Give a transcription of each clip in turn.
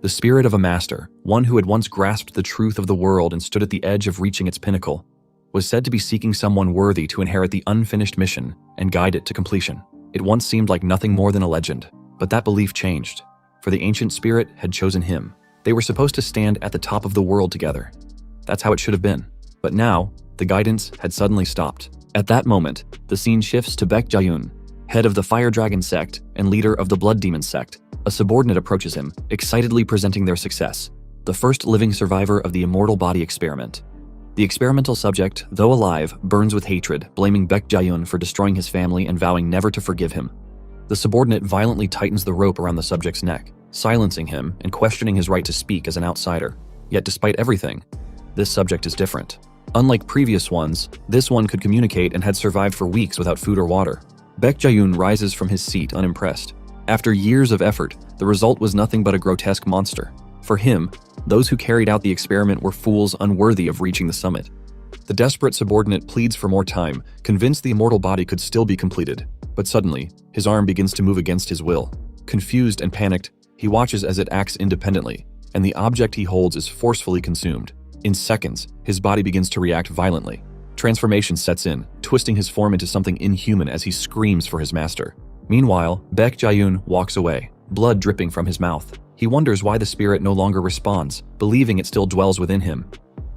The spirit of a master, one who had once grasped the truth of the world and stood at the edge of reaching its pinnacle, was said to be seeking someone worthy to inherit the unfinished mission and guide it to completion. It once seemed like nothing more than a legend, but that belief changed, for the ancient spirit had chosen him. They were supposed to stand at the top of the world together. That's how it should have been. But now, the guidance had suddenly stopped. At that moment, the scene shifts to Baek Jayun, head of the Fire Dragon sect and leader of the Blood Demon sect. A subordinate approaches him, excitedly presenting their success, the first living survivor of the immortal body experiment. The experimental subject, though alive, burns with hatred, blaming Baek Jayun for destroying his family and vowing never to forgive him. The subordinate violently tightens the rope around the subject's neck, silencing him and questioning his right to speak as an outsider. Yet despite everything, this subject is different. Unlike previous ones, this one could communicate and had survived for weeks without food or water. Baek Jayun rises from his seat unimpressed. After years of effort, the result was nothing but a grotesque monster. For him, those who carried out the experiment were fools unworthy of reaching the summit. The desperate subordinate pleads for more time, convinced the immortal body could still be completed. But suddenly, his arm begins to move against his will. Confused and panicked, he watches as it acts independently, and the object he holds is forcefully consumed. In seconds, his body begins to react violently. Transformation sets in, twisting his form into something inhuman as he screams for his master. Meanwhile, Baek Jayun walks away, blood dripping from his mouth. He wonders why the spirit no longer responds, believing it still dwells within him.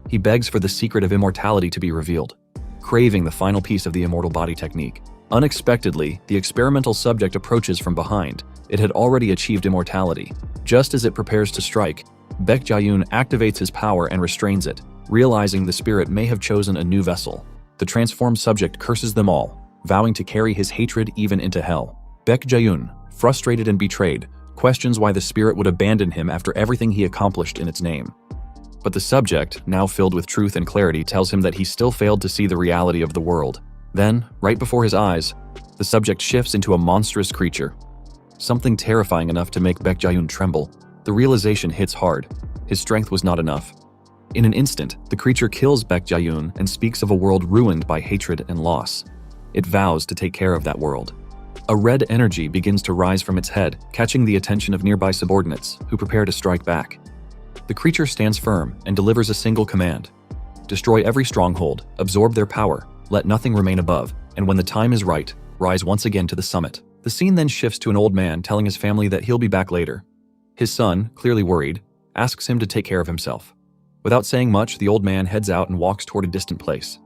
He begs for the secret of immortality to be revealed, craving the final piece of the immortal body technique. Unexpectedly, the experimental subject approaches from behind. It had already achieved immortality. Just as it prepares to strike, Baek Jayun activates his power and restrains it, realizing the spirit may have chosen a new vessel. The transformed subject curses them all, vowing to carry his hatred even into hell. Baek Jayun, frustrated and betrayed, questions why the spirit would abandon him after everything he accomplished in its name. But the subject, now filled with truth and clarity, tells him that he still failed to see the reality of the world. Then, right before his eyes, the subject shifts into a monstrous creature. Something terrifying enough to make Baek Jayun tremble. The realization hits hard. His strength was not enough. In an instant, the creature kills Baek Jayun and speaks of a world ruined by hatred and loss. It vows to take care of that world. A red energy begins to rise from its head, catching the attention of nearby subordinates, who prepare to strike back. The creature stands firm and delivers a single command. Destroy every stronghold, absorb their power, let nothing remain above, and when the time is right, rise once again to the summit. The scene then shifts to an old man telling his family that he'll be back later. His son, clearly worried, asks him to take care of himself. Without saying much, the old man heads out and walks toward a distant place.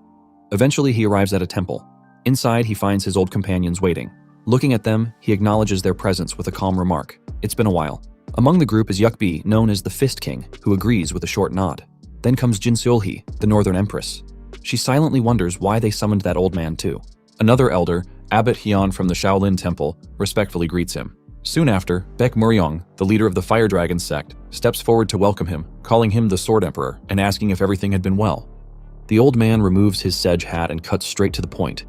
Eventually, he arrives at a temple. Inside, he finds his old companions waiting. Looking at them, he acknowledges their presence with a calm remark. It's been a while. Among the group is Yukbi, known as the Fist King, who agrees with a short nod. Then comes Jin Seolhee, the Northern Empress. She silently wonders why they summoned that old man too. Another elder, Abbot Hyun from the Shaolin Temple, respectfully greets him. Soon after, Baek Muryong, the leader of the Fire Dragon sect, steps forward to welcome him, calling him the Sword Emperor and asking if everything had been well. The old man removes his sedge hat and cuts straight to the point.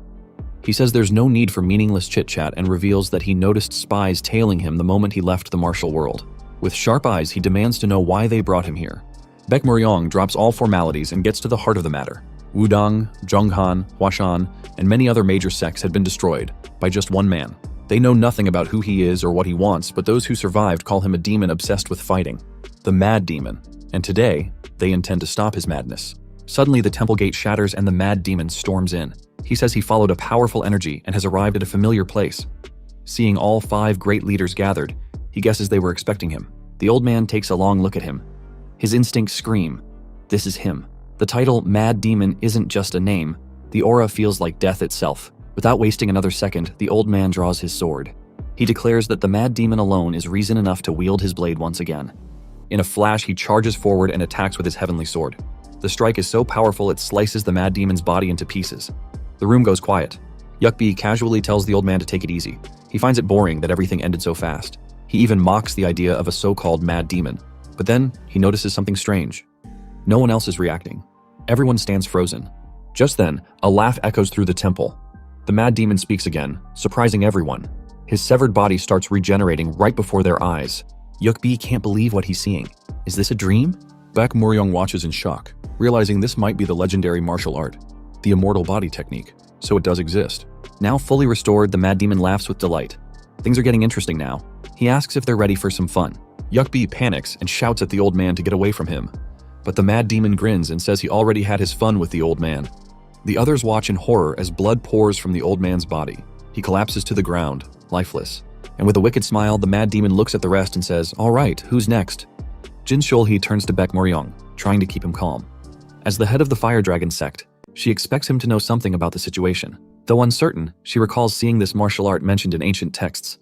He says there's no need for meaningless chit-chat and reveals that he noticed spies tailing him the moment he left the martial world. With sharp eyes, he demands to know why they brought him here. Baek Muryong drops all formalities and gets to the heart of the matter. Wudang, Zhonghan, Huashan, and many other major sects had been destroyed by just one man. They know nothing about who he is or what he wants, but those who survived call him a demon obsessed with fighting, the Mad Demon, and today, they intend to stop his madness. Suddenly, the temple gate shatters and the Mad Demon storms in. He says he followed a powerful energy and has arrived at a familiar place. Seeing all 5 great leaders gathered, he guesses they were expecting him. The old man takes a long look at him. His instincts scream, this is him. The title Mad Demon isn't just a name. The aura feels like death itself. Without wasting another second, the old man draws his sword. He declares that the Mad Demon alone is reason enough to wield his blade once again. In a flash, he charges forward and attacks with his heavenly sword. The strike is so powerful it slices the Mad Demon's body into pieces. The room goes quiet. Yukbi casually tells the old man to take it easy. He finds it boring that everything ended so fast. He even mocks the idea of a so-called Mad Demon. But then, he notices something strange. No one else is reacting. Everyone stands frozen. Just then, a laugh echoes through the temple. The Mad Demon speaks again, surprising everyone. His severed body starts regenerating right before their eyes. Yukbi can't believe what he's seeing. Is this a dream? Baek Muryong watches in shock, realizing this might be the legendary martial art, the immortal body technique, so it does exist. Now fully restored, the Mad Demon laughs with delight. Things are getting interesting now. He asks if they're ready for some fun. Yukbi panics and shouts at the old man to get away from him. But the mad demon grins and says he already had his fun with the old man. The others watch in horror as blood pours from the old man's body. He collapses to the ground, lifeless. And with a wicked smile, the mad demon looks at the rest and says, "All right, who's next?" Jin Shulhi turns to Baek Moryong, trying to keep him calm. As the head of the Fire Dragon sect, she expects him to know something about the situation. Though uncertain, she recalls seeing this martial art mentioned in ancient texts.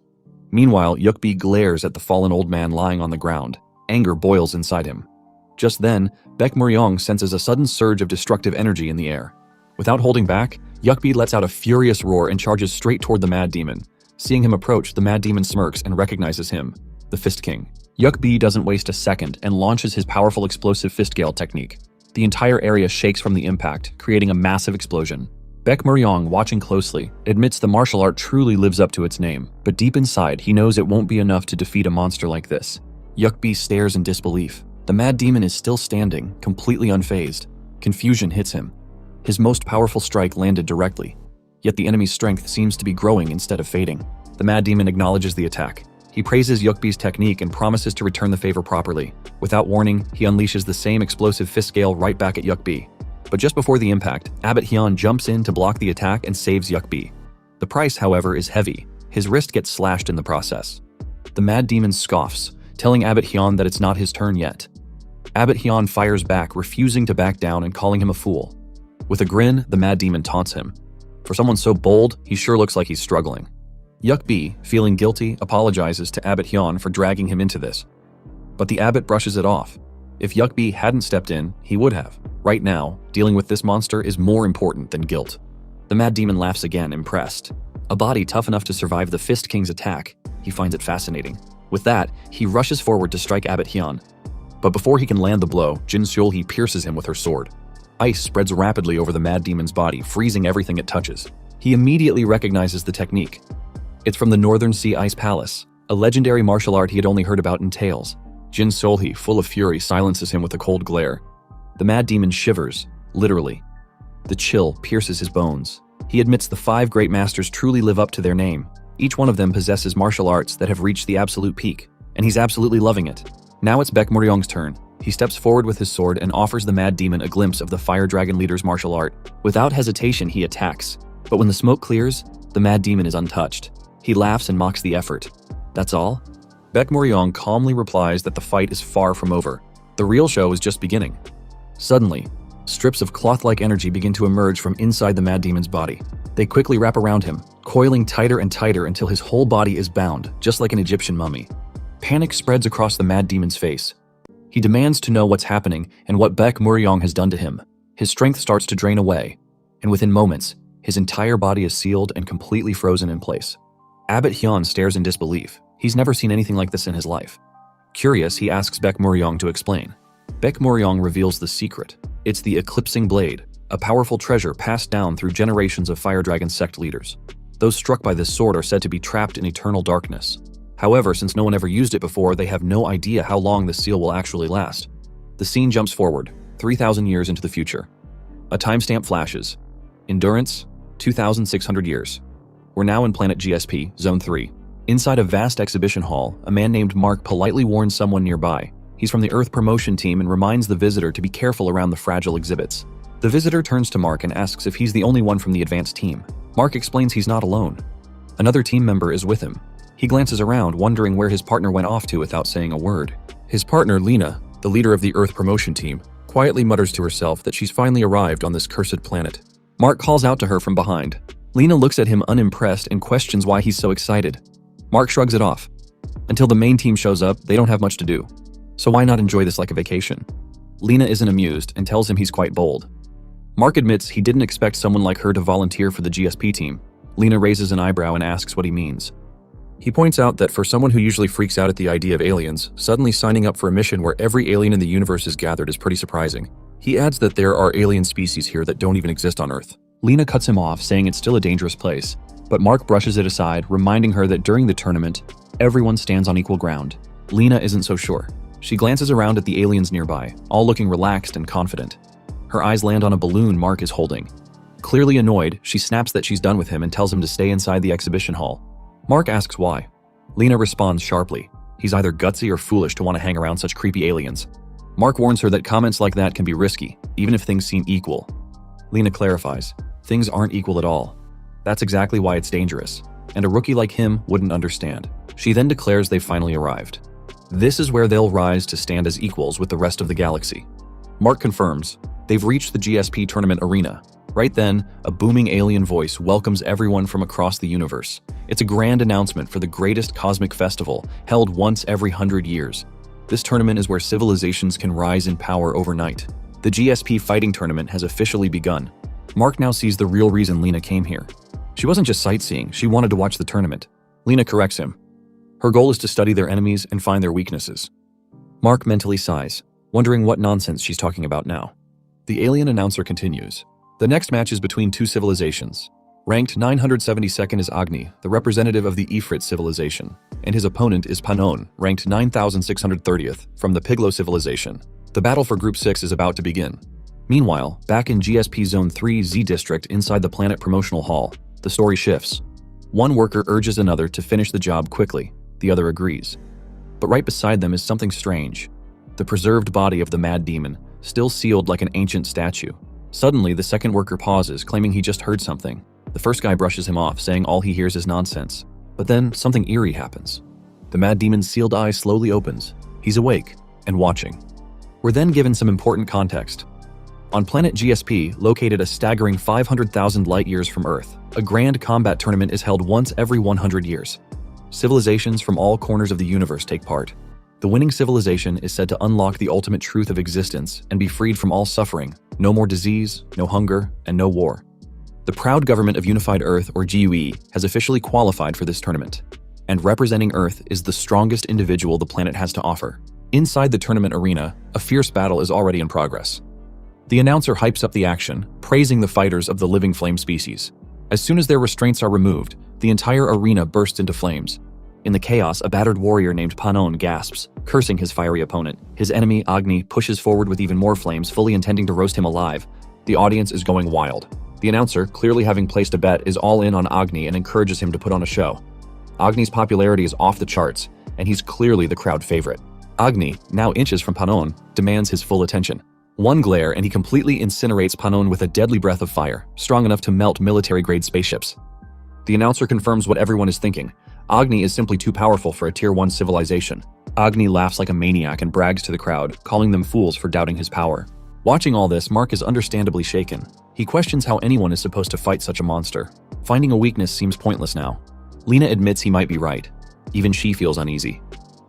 Meanwhile, Yukbi glares at the fallen old man lying on the ground. Anger boils inside him. Just then, Baek Moryong senses a sudden surge of destructive energy in the air. Without holding back, Yukbi lets out a furious roar and charges straight toward the mad demon. Seeing him approach, the mad demon smirks and recognizes him, the Fist King. Yukbi doesn't waste a second and launches his powerful explosive fist gale technique. The entire area shakes from the impact, creating a massive explosion. Baek Moryong, watching closely, admits the martial art truly lives up to its name, but deep inside, he knows it won't be enough to defeat a monster like this. Yukbi stares in disbelief. The mad demon is still standing, completely unfazed. Confusion hits him. His most powerful strike landed directly, yet the enemy's strength seems to be growing instead of fading. The mad demon acknowledges the attack. He praises Yukbi's technique and promises to return the favor properly. Without warning, he unleashes the same explosive fist gale right back at Yukbi. But just before the impact, Abbot Hyun jumps in to block the attack and saves Yukbi. The price, however, is heavy. His wrist gets slashed in the process. The mad demon scoffs, telling Abbot Hyun that it's not his turn yet. Abbot Hyun fires back, refusing to back down and calling him a fool. With a grin, the mad demon taunts him. For someone so bold, he sure looks like he's struggling. Yukbi, feeling guilty, apologizes to Abbot Hyun for dragging him into this. But the abbot brushes it off. If Yukbi hadn't stepped in, he would have. Right now, dealing with this monster is more important than guilt. The mad demon laughs again, impressed. A body tough enough to survive the Fist King's attack. He finds it fascinating. With that, he rushes forward to strike Abbot Hyun. But before he can land the blow, Jin Seolhee pierces him with her sword. Ice spreads rapidly over the mad demon's body, freezing everything it touches. He immediately recognizes the technique. It's from the Northern Sea Ice Palace, a legendary martial art he had only heard about in tales. Jin Seolhee, full of fury, silences him with a cold glare. The mad demon shivers, literally. The chill pierces his bones. He admits the 5 great masters truly live up to their name. Each one of them possesses martial arts that have reached the absolute peak, and he's absolutely loving it. Now it's Baek Moryong's turn. He steps forward with his sword and offers the mad demon a glimpse of the Fire Dragon leader's martial art. Without hesitation, he attacks. But when the smoke clears, the mad demon is untouched. He laughs and mocks the effort. That's all? Baek Moryong calmly replies that the fight is far from over. The real show is just beginning. Suddenly, strips of cloth-like energy begin to emerge from inside the mad demon's body. They quickly wrap around him, coiling tighter and tighter until his whole body is bound, just like an Egyptian mummy. Panic spreads across the mad demon's face. He demands to know what's happening and what Baek Moryong has done to him. His strength starts to drain away, and within moments, his entire body is sealed and completely frozen in place. Abbot Hyun stares in disbelief. He's never seen anything like this in his life. Curious, he asks Baek Moryong to explain. Baek Moryong reveals the secret. It's the Eclipsing Blade, a powerful treasure passed down through generations of Fire Dragon sect leaders. Those struck by this sword are said to be trapped in eternal darkness. However, since no one ever used it before, they have no idea how long the seal will actually last. The scene jumps forward, 3,000 years into the future. A timestamp flashes. Endurance, 2,600 years. We're now in planet GSP, Zone 3. Inside a vast exhibition hall, a man named Mark politely warns someone nearby. He's from the Earth promotion team and reminds the visitor to be careful around the fragile exhibits. The visitor turns to Mark and asks if he's the only one from the advanced team. Mark explains he's not alone. Another team member is with him. He glances around, wondering where his partner went off to without saying a word. His partner, Lena, the leader of the Earth promotion team, quietly mutters to herself that she's finally arrived on this cursed planet. Mark calls out to her from behind. Lena looks at him unimpressed and questions why he's so excited. Mark shrugs it off. Until the main team shows up, they don't have much to do. So why not enjoy this like a vacation? Lena isn't amused and tells him he's quite bold. Mark admits he didn't expect someone like her to volunteer for the GSP team. Lena raises an eyebrow and asks what he means. He points out that for someone who usually freaks out at the idea of aliens, suddenly signing up for a mission where every alien in the universe is gathered is pretty surprising. He adds that there are alien species here that don't even exist on Earth. Lena cuts him off, saying it's still a dangerous place, but Mark brushes it aside, reminding her that during the tournament, everyone stands on equal ground. Lena isn't so sure. She glances around at the aliens nearby, all looking relaxed and confident. Her eyes land on a balloon Mark is holding. Clearly annoyed, she snaps that she's done with him and tells him to stay inside the exhibition hall. Mark asks why. Lena responds sharply. He's either gutsy or foolish to want to hang around such creepy aliens. Mark warns her that comments like that can be risky, even if things seem equal. Lena clarifies, things aren't equal at all. That's exactly why it's dangerous, and a rookie like him wouldn't understand. She then declares they've finally arrived. This is where they'll rise to stand as equals with the rest of the galaxy. Mark confirms they've reached the GSP tournament arena. Right then, a booming alien voice welcomes everyone from across the universe. It's a grand announcement for the greatest cosmic festival, held once every 100 years. This tournament is where civilizations can rise in power overnight. The GSP fighting tournament has officially begun. Mark now sees the real reason Lena came here. She wasn't just sightseeing, she wanted to watch the tournament. Lena corrects him. Her goal is to study their enemies and find their weaknesses. Mark mentally sighs, wondering what nonsense she's talking about now. The alien announcer continues. The next match is between two civilizations. Ranked 972nd is Agni, the representative of the Ifrit civilization, and his opponent is Panon, ranked 9630th, from the Piglo civilization. The battle for Group 6 is about to begin. Meanwhile, back in GSP Zone 3 Z District inside the Planet Promotional Hall, the story shifts. One worker urges another to finish the job quickly. The other agrees. But right beside them is something strange. The preserved body of the mad demon, still sealed like an ancient statue. Suddenly, the second worker pauses, claiming he just heard something. The first guy brushes him off, saying all he hears is nonsense. But then, something eerie happens. The mad demon's sealed eye slowly opens. He's awake and watching. We're then given some important context. On planet GSP, located a staggering 500,000 light-years from Earth, a grand combat tournament is held once every 100 years. Civilizations from all corners of the universe take part. The winning civilization is said to unlock the ultimate truth of existence and be freed from all suffering. No more disease, no hunger, and no war. The proud government of Unified Earth, or GUE, has officially qualified for this tournament. And representing Earth is the strongest individual the planet has to offer. Inside the tournament arena, a fierce battle is already in progress. The announcer hypes up the action, praising the fighters of the living flame species. As soon as their restraints are removed, the entire arena bursts into flames. In the chaos, a battered warrior named Panon gasps, cursing his fiery opponent. His enemy, Agni, pushes forward with even more flames, fully intending to roast him alive. The audience is going wild. The announcer, clearly having placed a bet, is all in on Agni and encourages him to put on a show. Agni's popularity is off the charts, and he's clearly the crowd favorite. Agni, now inches from Panon, demands his full attention. One glare and he completely incinerates Panon with a deadly breath of fire, strong enough to melt military-grade spaceships. The announcer confirms what everyone is thinking. Agni is simply too powerful for a Tier 1 civilization. Agni laughs like a maniac and brags to the crowd, calling them fools for doubting his power. Watching all this, Mark is understandably shaken. He questions how anyone is supposed to fight such a monster. Finding a weakness seems pointless now. Lena admits he might be right. Even she feels uneasy.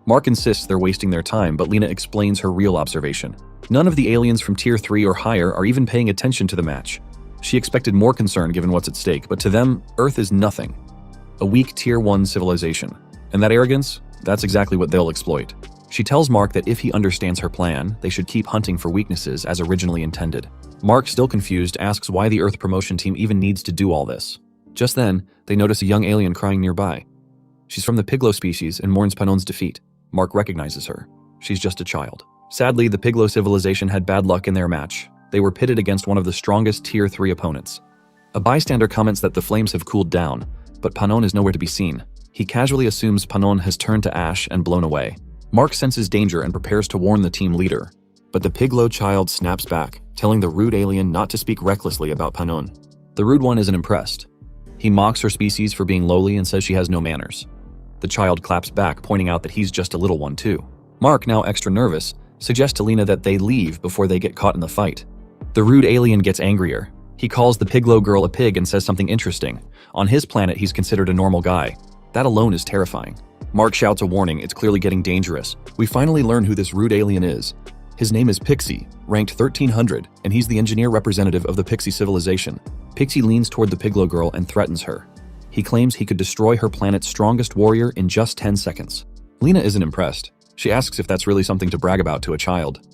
Mark insists they're wasting their time, but Lena explains her real observation. None of the aliens from Tier 3 or higher are even paying attention to the match. She expected more concern given what's at stake, but to them, Earth is nothing. A weak Tier 1 civilization. And that arrogance? That's exactly what they'll exploit. She tells Mark that if he understands her plan, they should keep hunting for weaknesses as originally intended. Mark, still confused, asks why the Earth promotion team even needs to do all this. Just then, they notice a young alien crying nearby. She's from the Piglo species and mourns Panon's defeat. Mark recognizes her. She's just a child. Sadly, the Piglo civilization had bad luck in their match. They were pitted against one of the strongest Tier 3 opponents. A bystander comments that the flames have cooled down, but Panon is nowhere to be seen. He casually assumes Panon has turned to ash and blown away. Mark senses danger and prepares to warn the team leader. But the Piglo child snaps back, telling the rude alien not to speak recklessly about Panon. The rude one isn't impressed. He mocks her species for being lowly and says she has no manners. The child claps back, pointing out that he's just a little one too. Mark, now extra nervous, suggests to Lena that they leave before they get caught in the fight. The rude alien gets angrier. He calls the Piglo girl a pig and says something interesting. On his planet, he's considered a normal guy. That alone is terrifying. Mark shouts a warning, it's clearly getting dangerous. We finally learn who this rude alien is. His name is Pixie, ranked 1300, and he's the engineer representative of the Pixie civilization. Pixie leans toward the Piglo girl and threatens her. He claims he could destroy her planet's strongest warrior in just 10 seconds. Lena isn't impressed. She asks if that's really something to brag about to a child.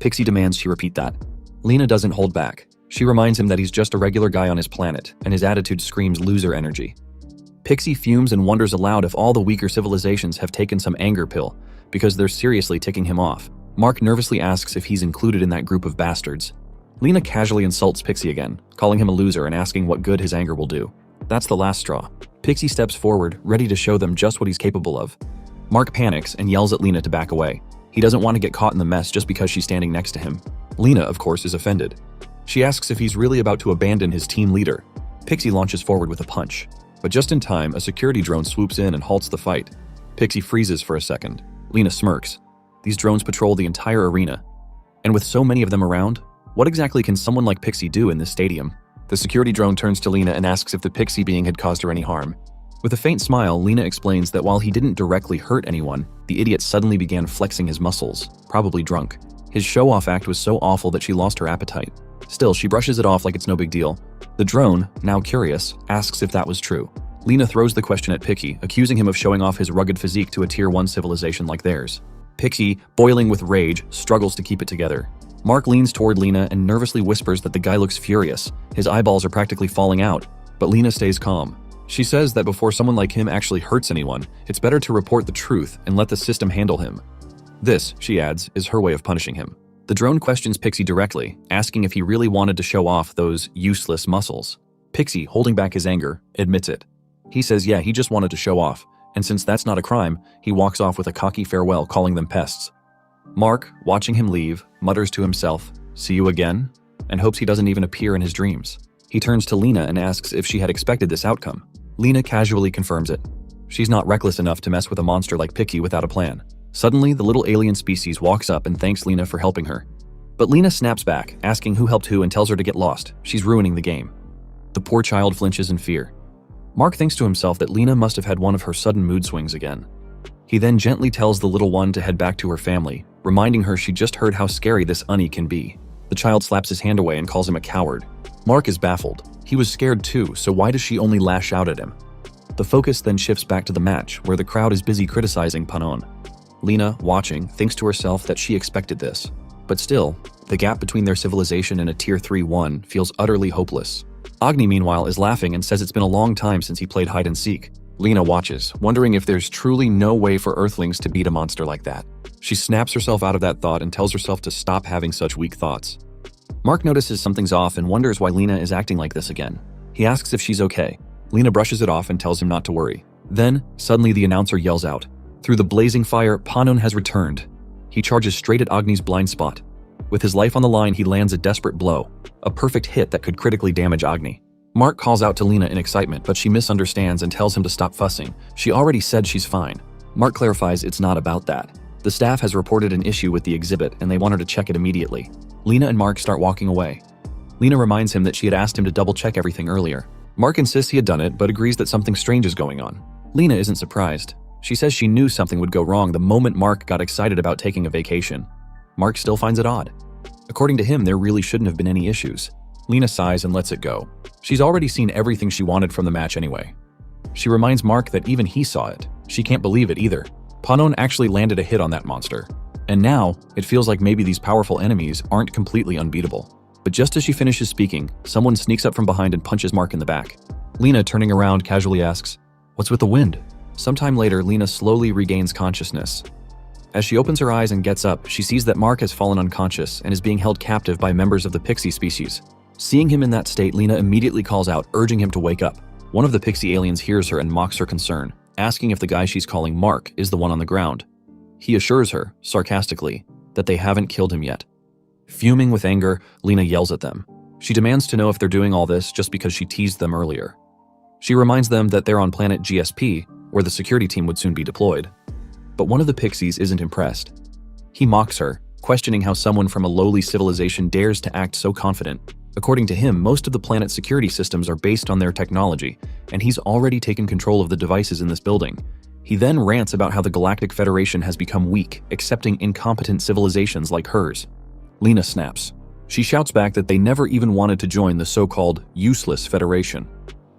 Pixie demands she repeat that. Lena doesn't hold back. She reminds him that he's just a regular guy on his planet, and his attitude screams loser energy. Pixie fumes and wonders aloud if all the weaker civilizations have taken some anger pill, because they're seriously ticking him off. Mark nervously asks if he's included in that group of bastards. Lena casually insults Pixie again, calling him a loser and asking what good his anger will do. That's the last straw. Pixie steps forward, ready to show them just what he's capable of. Mark panics and yells at Lena to back away. He doesn't want to get caught in the mess just because she's standing next to him. Lena, of course, is offended. She asks if he's really about to abandon his team leader. Pixie launches forward with a punch. But just in time, a security drone swoops in and halts the fight. Pixie freezes for a second. Lena smirks. These drones patrol the entire arena. And with so many of them around, what exactly can someone like Pixie do in this stadium? The security drone turns to Lena and asks if the Pixie being had caused her any harm. With a faint smile, Lena explains that while he didn't directly hurt anyone, the idiot suddenly began flexing his muscles, probably drunk. His show-off act was so awful that she lost her appetite. Still, she brushes it off like it's no big deal. The drone, now curious, asks if that was true. Lena throws the question at Pixie, accusing him of showing off his rugged physique to a Tier 1 civilization like theirs. Pixie, boiling with rage, struggles to keep it together. Mark leans toward Lena and nervously whispers that the guy looks furious. His eyeballs are practically falling out, but Lena stays calm. She says that before someone like him actually hurts anyone, it's better to report the truth and let the system handle him. This, she adds, is her way of punishing him. The drone questions Pixie directly, asking if he really wanted to show off those useless muscles. Pixie, holding back his anger, admits it. He says yeah, he just wanted to show off, and since that's not a crime, he walks off with a cocky farewell, calling them pests. Mark, watching him leave, mutters to himself, "See you again?" and hopes he doesn't even appear in his dreams. He turns to Lena and asks if she had expected this outcome. Lena casually confirms it. She's not reckless enough to mess with a monster like Pixie without a plan. Suddenly, the little alien species walks up and thanks Lena for helping her. But Lena snaps back, asking who helped who and tells her to get lost. She's ruining the game. The poor child flinches in fear. Mark thinks to himself that Lena must have had one of her sudden mood swings again. He then gently tells the little one to head back to her family, reminding her she just heard how scary this Unny can be. The child slaps his hand away and calls him a coward. Mark is baffled. He was scared too, so why does she only lash out at him? The focus then shifts back to the match, where the crowd is busy criticizing Panon. Lena, watching, thinks to herself that she expected this. But still, the gap between their civilization and a Tier 3-1 feels utterly hopeless. Agni, meanwhile, is laughing and says it's been a long time since he played hide-and-seek. Lena watches, wondering if there's truly no way for Earthlings to beat a monster like that. She snaps herself out of that thought and tells herself to stop having such weak thoughts. Mark notices something's off and wonders why Lena is acting like this again. He asks if she's okay. Lena brushes it off and tells him not to worry. Then, suddenly the announcer yells out. Through the blazing fire, Panon has returned. He charges straight at Agni's blind spot. With his life on the line, he lands a desperate blow. A perfect hit that could critically damage Agni. Mark calls out to Lena in excitement, but she misunderstands and tells him to stop fussing. She already said she's fine. Mark clarifies it's not about that. The staff has reported an issue with the exhibit and they want her to check it immediately. Lena and Mark start walking away. Lena reminds him that she had asked him to double-check everything earlier. Mark insists he had done it, but agrees that something strange is going on. Lena isn't surprised. She says she knew something would go wrong the moment Mark got excited about taking a vacation. Mark still finds it odd. According to him, there really shouldn't have been any issues. Lena sighs and lets it go. She's already seen everything she wanted from the match anyway. She reminds Mark that even he saw it. She can't believe it either. Panon actually landed a hit on that monster. And now, it feels like maybe these powerful enemies aren't completely unbeatable. But just as she finishes speaking, someone sneaks up from behind and punches Mark in the back. Lena, turning around, casually asks, "What's with the wind?" Sometime later, Lena slowly regains consciousness. As she opens her eyes and gets up, she sees that Mark has fallen unconscious and is being held captive by members of the Pixie species. Seeing him in that state, Lena immediately calls out, urging him to wake up. One of the Pixie aliens hears her and mocks her concern, asking if the guy she's calling Mark is the one on the ground. He assures her, sarcastically, that they haven't killed him yet. Fuming with anger, Lena yells at them. She demands to know if they're doing all this just because she teased them earlier. She reminds them that they're on planet GSP, where the security team would soon be deployed. But one of the Pixies isn't impressed. He mocks her, questioning how someone from a lowly civilization dares to act so confident. According to him, most of the planet's security systems are based on their technology, and he's already taken control of the devices in this building. He then rants about how the Galactic Federation has become weak, accepting incompetent civilizations like hers. Lena snaps. She shouts back that they never even wanted to join the so-called useless Federation.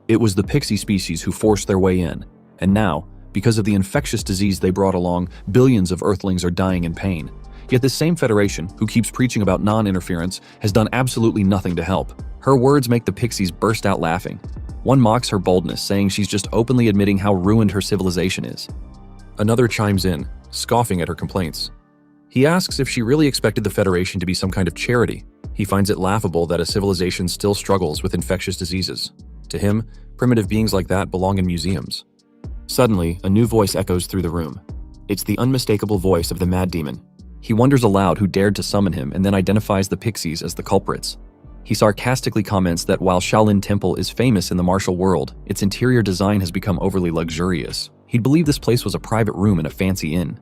It was the Pixie species who forced their way in, and now, because of the infectious disease they brought along, billions of Earthlings are dying in pain. Yet this same Federation, who keeps preaching about non-interference, has done absolutely nothing to help. Her words make the Pixies burst out laughing. One mocks her boldness, saying she's just openly admitting how ruined her civilization is. Another chimes in, scoffing at her complaints. He asks if she really expected the Federation to be some kind of charity. He finds it laughable that a civilization still struggles with infectious diseases. To him, primitive beings like that belong in museums. Suddenly, a new voice echoes through the room. It's the unmistakable voice of the Mad Demon. He wonders aloud who dared to summon him and then identifies the pixies as the culprits. He sarcastically comments that while Shaolin Temple is famous in the martial world, its interior design has become overly luxurious. He'd believe this place was a private room in a fancy inn.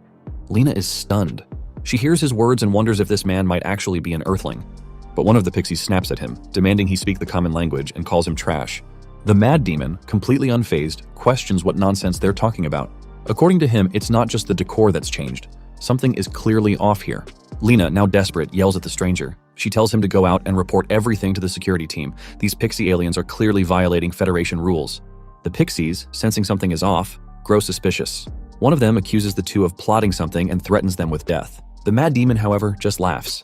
Lena is stunned. She hears his words and wonders if this man might actually be an earthling. But one of the pixies snaps at him, demanding he speak the common language and calls him trash. The Mad Demon, completely unfazed, questions what nonsense they're talking about. According to him, it's not just the decor that's changed. Something is clearly off here. Lena, now desperate, yells at the stranger. She tells him to go out and report everything to the security team. These pixie aliens are clearly violating Federation rules. The pixies, sensing something is off, grow suspicious. One of them accuses the two of plotting something and threatens them with death. The Mad Demon, however, just laughs.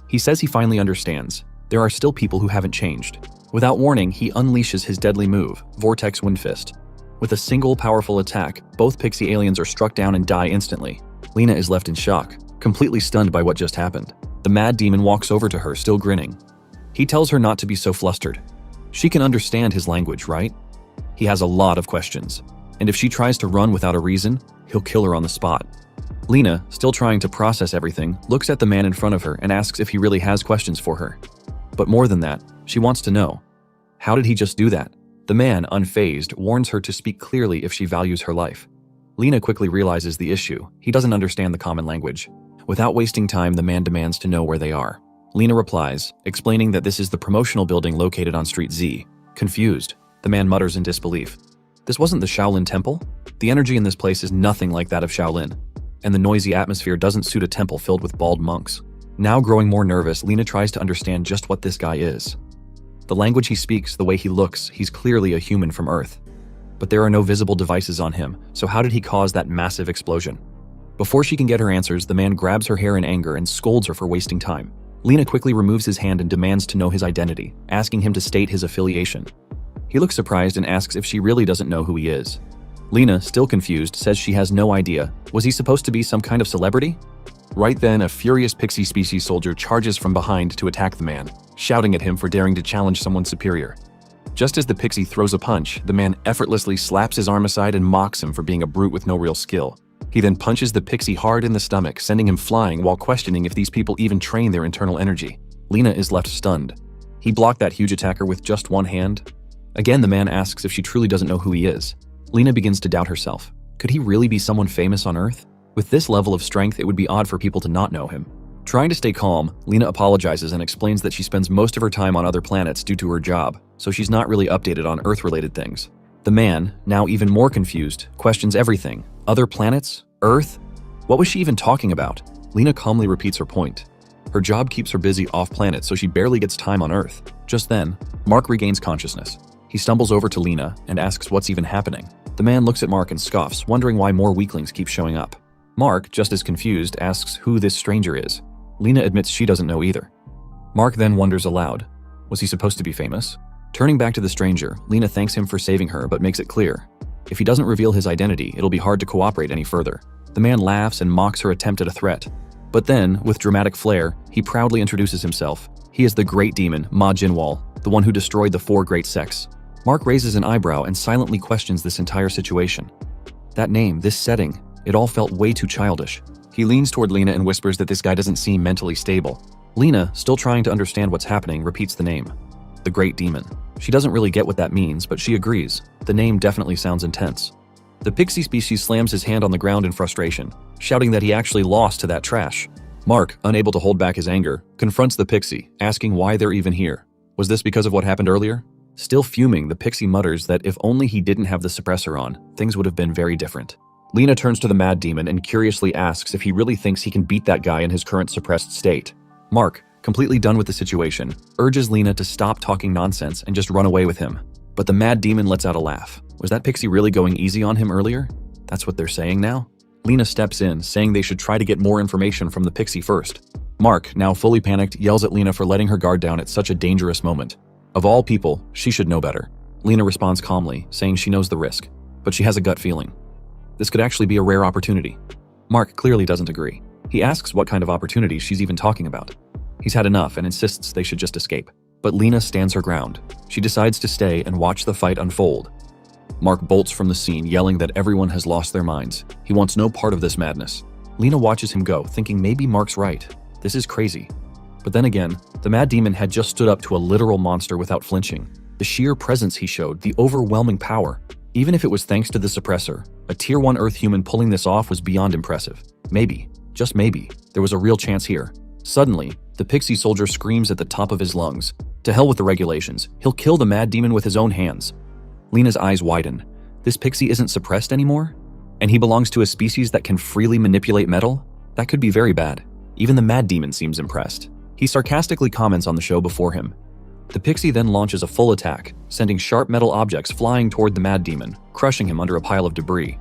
He says he finally understands. There are still people who haven't changed. Without warning, he unleashes his deadly move, Vortex Wind Fist. With a single powerful attack, both pixie aliens are struck down and die instantly. Lena is left in shock, completely stunned by what just happened. The Mad Demon walks over to her, still grinning. He tells her not to be so flustered. She can understand his language, right? He has a lot of questions, and if she tries to run without a reason, he'll kill her on the spot. Lena, still trying to process everything, looks at the man in front of her and asks if he really has questions for her. But more than that, she wants to know. How did he just do that? The man, unfazed, warns her to speak clearly if she values her life. Lena quickly realizes the issue. He doesn't understand the common language. Without wasting time, the man demands to know where they are. Lena replies, explaining that this is the promotional building located on Street Z. Confused, the man mutters in disbelief. This wasn't the Shaolin Temple? The energy in this place is nothing like that of Shaolin, and the noisy atmosphere doesn't suit a temple filled with bald monks. Now growing more nervous, Lena tries to understand just what this guy is. The language he speaks, the way he looks, he's clearly a human from Earth. But there are no visible devices on him, so how did he cause that massive explosion? Before she can get her answers, the man grabs her hair in anger and scolds her for wasting time. Lena quickly removes his hand and demands to know his identity, asking him to state his affiliation. He looks surprised and asks if she really doesn't know who he is. Lena, still confused, says she has no idea. Was he supposed to be some kind of celebrity? Right then, a furious pixie species soldier charges from behind to attack the man, shouting at him for daring to challenge someone superior. Just as the pixie throws a punch, the man effortlessly slaps his arm aside and mocks him for being a brute with no real skill. He then punches the pixie hard in the stomach, sending him flying while questioning if these people even train their internal energy. Lena is left stunned. He blocked that huge attacker with just one hand. Again, the man asks if she truly doesn't know who he is. Lena begins to doubt herself. Could he really be someone famous on Earth? With this level of strength, it would be odd for people to not know him. Trying to stay calm, Lena apologizes and explains that she spends most of her time on other planets due to her job, so she's not really updated on Earth-related things. The man, now even more confused, questions everything. Other planets? Earth? What was she even talking about? Lena calmly repeats her point. Her job keeps her busy off-planet, so she barely gets time on Earth. Just then, Mark regains consciousness. He stumbles over to Lena and asks what's even happening. The man looks at Mark and scoffs, wondering why more weaklings keep showing up. Mark, just as confused, asks who this stranger is. Lena admits she doesn't know either. Mark then wonders aloud. Was he supposed to be famous? Turning back to the stranger, Lena thanks him for saving her but makes it clear. If he doesn't reveal his identity, it'll be hard to cooperate any further. The man laughs and mocks her attempt at a threat. But then, with dramatic flair, he proudly introduces himself. He is the Great Demon, Ma Jinwal, the one who destroyed the 4 great sects. Mark raises an eyebrow and silently questions this entire situation. That name, this setting, it all felt way too childish. He leans toward Lena and whispers that this guy doesn't seem mentally stable. Lena, still trying to understand what's happening, repeats the name. The Great Demon. She doesn't really get what that means, but she agrees. The name definitely sounds intense. The pixie species slams his hand on the ground in frustration, shouting that he actually lost to that trash. Mark, unable to hold back his anger, confronts the pixie, asking why they're even here. Was this because of what happened earlier? Still fuming, the pixie mutters that if only he didn't have the suppressor on, things would have been very different. Lena turns to the Mad Demon and curiously asks if he really thinks he can beat that guy in his current suppressed state. Mark, completely done with the situation, urges Lena to stop talking nonsense and just run away with him. But the Mad Demon lets out a laugh. Was that pixie really going easy on him earlier? That's what they're saying now? Lena steps in, saying they should try to get more information from the pixie first. Mark, now fully panicked, yells at Lena for letting her guard down at such a dangerous moment. Of all people, she should know better. Lena responds calmly, saying she knows the risk, but she has a gut feeling. This could actually be a rare opportunity. Mark clearly doesn't agree. He asks what kind of opportunity she's even talking about. He's had enough and insists they should just escape. But Lena stands her ground. She decides to stay and watch the fight unfold. Mark bolts from the scene, yelling that everyone has lost their minds. He wants no part of this madness. Lena watches him go, thinking maybe Mark's right. This is crazy. But then again, the Mad Demon had just stood up to a literal monster without flinching. The sheer presence he showed, the overwhelming power. Even if it was thanks to the suppressor, a Tier 1 Earth human pulling this off was beyond impressive. Maybe, just maybe, there was a real chance here. Suddenly, the pixie soldier screams at the top of his lungs. To hell with the regulations, he'll kill the Mad Demon with his own hands. Lena's eyes widen. This pixie isn't suppressed anymore? And he belongs to a species that can freely manipulate metal? That could be very bad. Even the Mad Demon seems impressed. He sarcastically comments on the show before him. The pixie then launches a full attack, sending sharp metal objects flying toward the Mad Demon, crushing him under a pile of debris.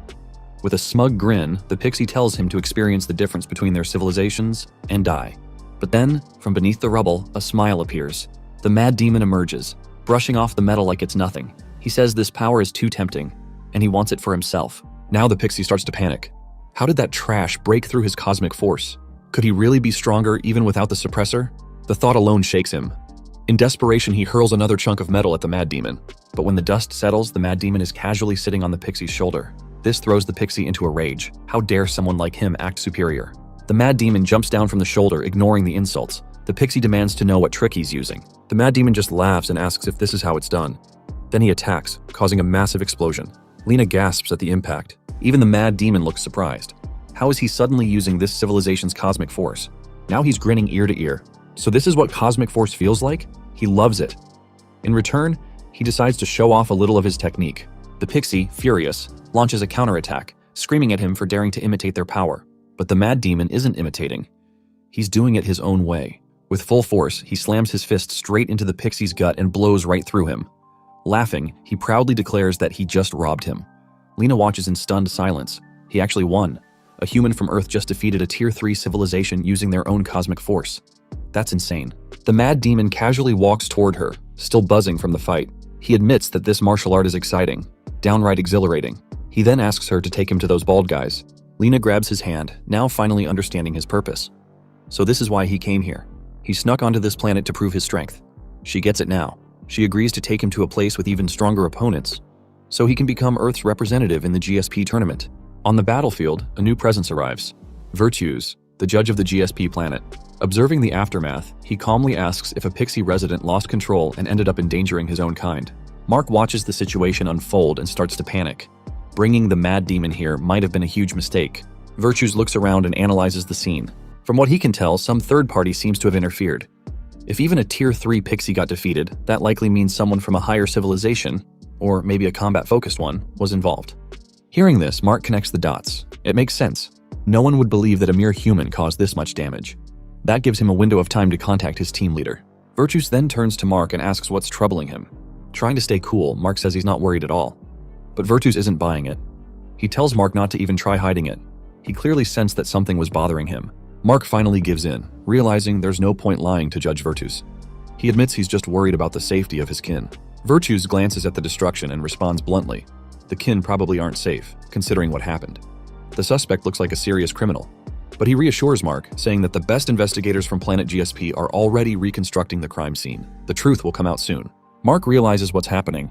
With a smug grin, the pixie tells him to experience the difference between their civilizations and die. But then, from beneath the rubble, a smile appears. The Mad Demon emerges, brushing off the metal like it's nothing. He says this power is too tempting, and he wants it for himself. Now the pixie starts to panic. How did that trash break through his cosmic force? Could he really be stronger even without the suppressor? The thought alone shakes him. In desperation, he hurls another chunk of metal at the Mad Demon. But when the dust settles, the Mad Demon is casually sitting on the pixie's shoulder. This throws the pixie into a rage. How dare someone like him act superior? The Mad Demon jumps down from the shoulder, ignoring the insults. The pixie demands to know what trick he's using. The Mad Demon just laughs and asks if this is how it's done. Then he attacks, causing a massive explosion. Lena gasps at the impact. Even the Mad Demon looks surprised. How is he suddenly using this civilization's cosmic force? Now he's grinning ear to ear. So this is what cosmic force feels like? He loves it. In return, he decides to show off a little of his technique. The pixie, furious, launches a counterattack, screaming at him for daring to imitate their power. But the Mad Demon isn't imitating. He's doing it his own way. With full force, he slams his fist straight into the pixie's gut and blows right through him. Laughing, he proudly declares that he just robbed him. Lena watches in stunned silence. He actually won. A human from Earth just defeated a Tier 3 civilization using their own cosmic force. That's insane. The Mad Demon casually walks toward her, still buzzing from the fight. He admits that this martial art is exciting, downright exhilarating. He then asks her to take him to those bald guys. Lena grabs his hand, now finally understanding his purpose. So this is why he came here. He snuck onto this planet to prove his strength. She gets it now. She agrees to take him to a place with even stronger opponents, so he can become Earth's representative in the GSP tournament. On the battlefield, a new presence arrives. Virtues, the judge of the GSP planet. Observing the aftermath, he calmly asks if a pixie resident lost control and ended up endangering his own kind. Mark watches the situation unfold and starts to panic. Bringing the Mad Demon here might have been a huge mistake. Virtues looks around and analyzes the scene. From what he can tell, some third party seems to have interfered. If even a Tier 3 pixie got defeated, that likely means someone from a higher civilization, or maybe a combat-focused one, was involved. Hearing this, Mark connects the dots. It makes sense. No one would believe that a mere human caused this much damage. That gives him a window of time to contact his team leader. Virtues then turns to Mark and asks what's troubling him. Trying to stay cool, Mark says he's not worried at all. But Virtues isn't buying it. He tells Mark not to even try hiding it. He clearly sensed that something was bothering him. Mark finally gives in, realizing there's no point lying to Judge Virtues. He admits he's just worried about the safety of his kin. Virtues glances at the destruction and responds bluntly. The kin probably aren't safe, considering what happened. The suspect looks like a serious criminal. But he reassures Mark, saying that the best investigators from Planet GSP are already reconstructing the crime scene. The truth will come out soon. Mark realizes what's happening.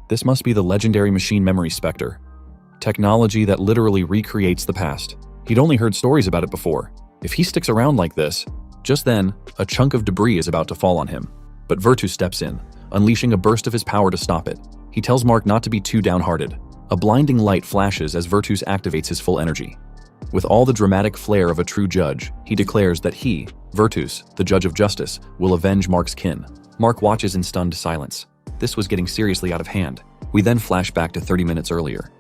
This must be the legendary machine memory Spectre. Technology that literally recreates the past. He'd only heard stories about it before. If he sticks around like this, just then, a chunk of debris is about to fall on him. But Virtus steps in, unleashing a burst of his power to stop it. He tells Mark not to be too downhearted. A blinding light flashes as Virtus activates his full energy. With all the dramatic flair of a true judge, he declares that he, Virtus, the judge of justice, will avenge Mark's kin. Mark watches in stunned silence. This was getting seriously out of hand. We then flash back to 30 minutes earlier.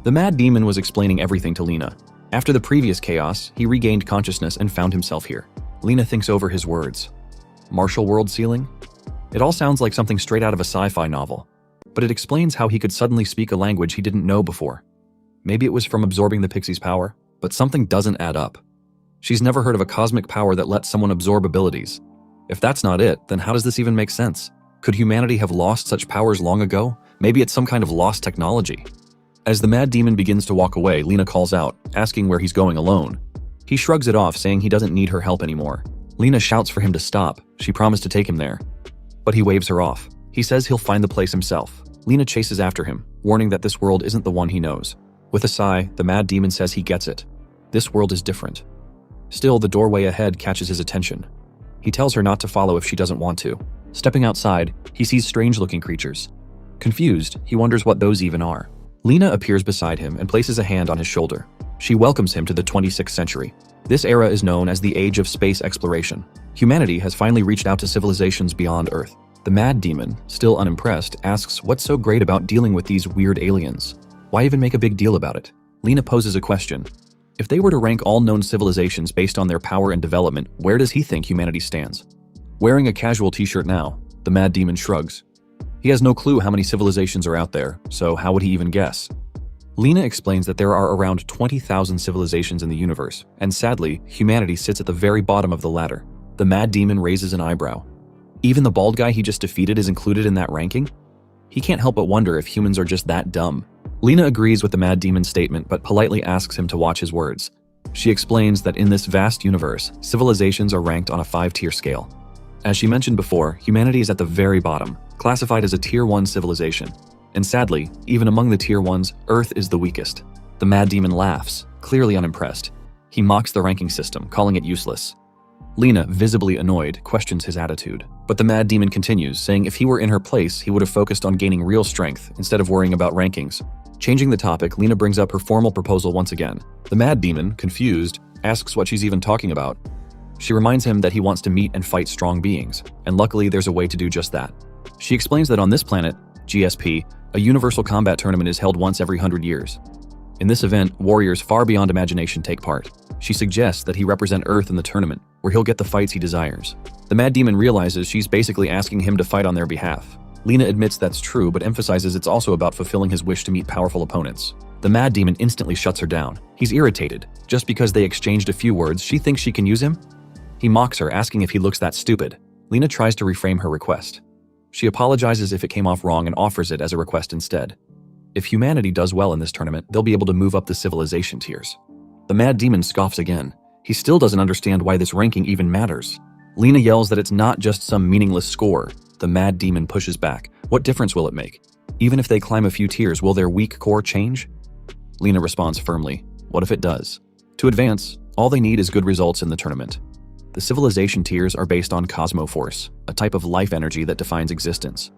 The Mad Demon was explaining everything to Lena. After the previous chaos, he regained consciousness and found himself here. Lena thinks over his words. Martial world sealing? It all sounds like something straight out of a sci-fi novel, but it explains how he could suddenly speak a language he didn't know before. Maybe it was from absorbing the pixie's power, but something doesn't add up. She's never heard of a cosmic power that lets someone absorb abilities. If that's not it, then how does this even make sense? Could humanity have lost such powers long ago? Maybe it's some kind of lost technology. As the Mad Demon begins to walk away, Lena calls out, asking where he's going alone. He shrugs it off, saying he doesn't need her help anymore. Lena shouts for him to stop. She promised to take him there. But he waves her off. He says he'll find the place himself. Lena chases after him, warning that this world isn't the one he knows. With a sigh, the mad demon says he gets it. This world is different. Still, the doorway ahead catches his attention. He tells her not to follow if she doesn't want to. Stepping outside, he sees strange-looking creatures. Confused, he wonders what those even are. Lena appears beside him and places a hand on his shoulder. She welcomes him to the 26th century. This era is known as the Age of Space Exploration. Humanity has finally reached out to civilizations beyond Earth. The mad demon, still unimpressed, asks what's so great about dealing with these weird aliens? Why even make a big deal about it? Lena poses a question. If they were to rank all known civilizations based on their power and development, where does he think humanity stands? Wearing a casual t-shirt now, the mad demon shrugs. He has no clue how many civilizations are out there, so how would he even guess? Lena explains that there are around 20,000 civilizations in the universe, and sadly, humanity sits at the very bottom of the ladder. The mad demon raises an eyebrow. Even the bald guy he just defeated is included in that ranking? He can't help but wonder if humans are just that dumb. Lena agrees with the mad demon's statement, but politely asks him to watch his words. She explains that in this vast universe, civilizations are ranked on a 5-tier scale. As she mentioned before, humanity is at the very bottom, classified as a Tier 1 civilization. And sadly, even among the Tier 1s, Earth is the weakest. The mad demon laughs, clearly unimpressed. He mocks the ranking system, calling it useless. Lena, visibly annoyed, questions his attitude. But the mad demon continues, saying if he were in her place, he would have focused on gaining real strength instead of worrying about rankings. Changing the topic, Lena brings up her formal proposal once again. The mad demon, confused, asks what she's even talking about. She reminds him that he wants to meet and fight strong beings, and luckily there's a way to do just that. She explains that on this planet, GSP, a universal combat tournament is held once every 100 years. In this event, warriors far beyond imagination take part. She suggests that he represent Earth in the tournament, where he'll get the fights he desires. The mad demon realizes she's basically asking him to fight on their behalf. Lena admits that's true, but emphasizes it's also about fulfilling his wish to meet powerful opponents. The mad demon instantly shuts her down. He's irritated. Just because they exchanged a few words, she thinks she can use him? He mocks her, asking if he looks that stupid. Lena tries to reframe her request. She apologizes if it came off wrong and offers it as a request instead. If humanity does well in this tournament, they'll be able to move up the civilization tiers. The mad demon scoffs again. He still doesn't understand why this ranking even matters. Lena yells that it's not just some meaningless score. The mad demon pushes back. What difference will it make? Even if they climb a few tiers, will their weak core change? Lena responds firmly. What if it does? To advance, all they need is good results in the tournament. The civilization tiers are based on cosmoforce, a type of life energy that defines existence.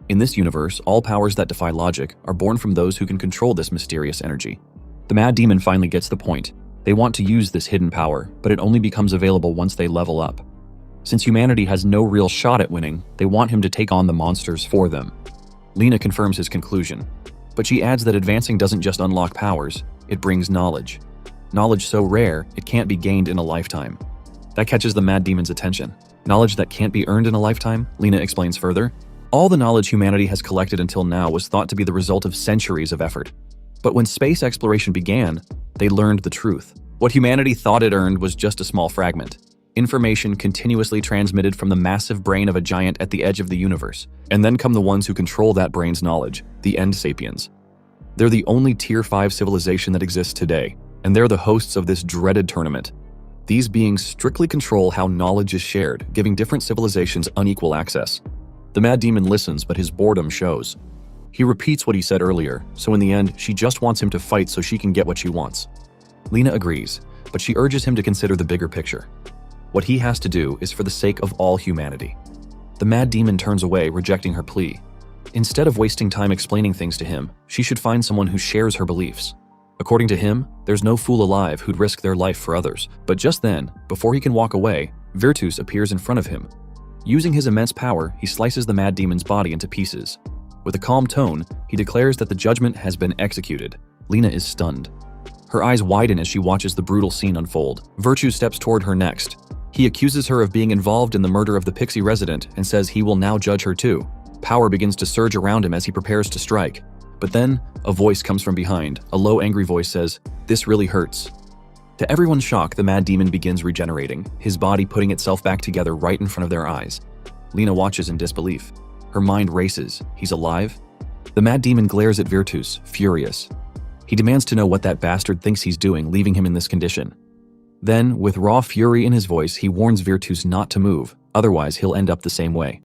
In this universe, all powers that defy logic are born from those who can control this mysterious energy. The mad demon finally gets the point. They want to use this hidden power, but it only becomes available once they level up. Since humanity has no real shot at winning, they want him to take on the monsters for them. Lena confirms his conclusion, but she adds that advancing doesn't just unlock powers, it brings knowledge. Knowledge so rare, it can't be gained in a lifetime. That catches the mad demon's attention. Knowledge that can't be earned in a lifetime, Lena explains further. All the knowledge humanity has collected until now was thought to be the result of centuries of effort. But when space exploration began, they learned the truth. What humanity thought it earned was just a small fragment. Information continuously transmitted from the massive brain of a giant at the edge of the universe. And then come the ones who control that brain's knowledge, the End Sapiens. They're the only Tier 5 civilization that exists today, and they're the hosts of this dreaded tournament. These beings strictly control how knowledge is shared, giving different civilizations unequal access. The mad demon listens, but his boredom shows. He repeats what he said earlier, so in the end, she just wants him to fight so she can get what she wants. Lena agrees, but she urges him to consider the bigger picture. What he has to do is for the sake of all humanity. The mad demon turns away, rejecting her plea. Instead of wasting time explaining things to him, she should find someone who shares her beliefs. According to him, there's no fool alive who'd risk their life for others. But just then, before he can walk away, Virtus appears in front of him. Using his immense power, he slices the mad demon's body into pieces. With a calm tone, he declares that the judgment has been executed. Lena is stunned. Her eyes widen as she watches the brutal scene unfold. Virtue steps toward her next. He accuses her of being involved in the murder of the Pixie resident and says he will now judge her too. Power begins to surge around him as he prepares to strike. But then, a voice comes from behind. A low, angry voice says, "This really hurts." To everyone's shock, the mad demon begins regenerating, his body putting itself back together right in front of their eyes. Lena watches in disbelief. Her mind races. He's alive? The mad demon glares at Virtus, furious. He demands to know what that bastard thinks he's doing, leaving him in this condition. Then, with raw fury in his voice, he warns Virtus not to move, otherwise he'll end up the same way.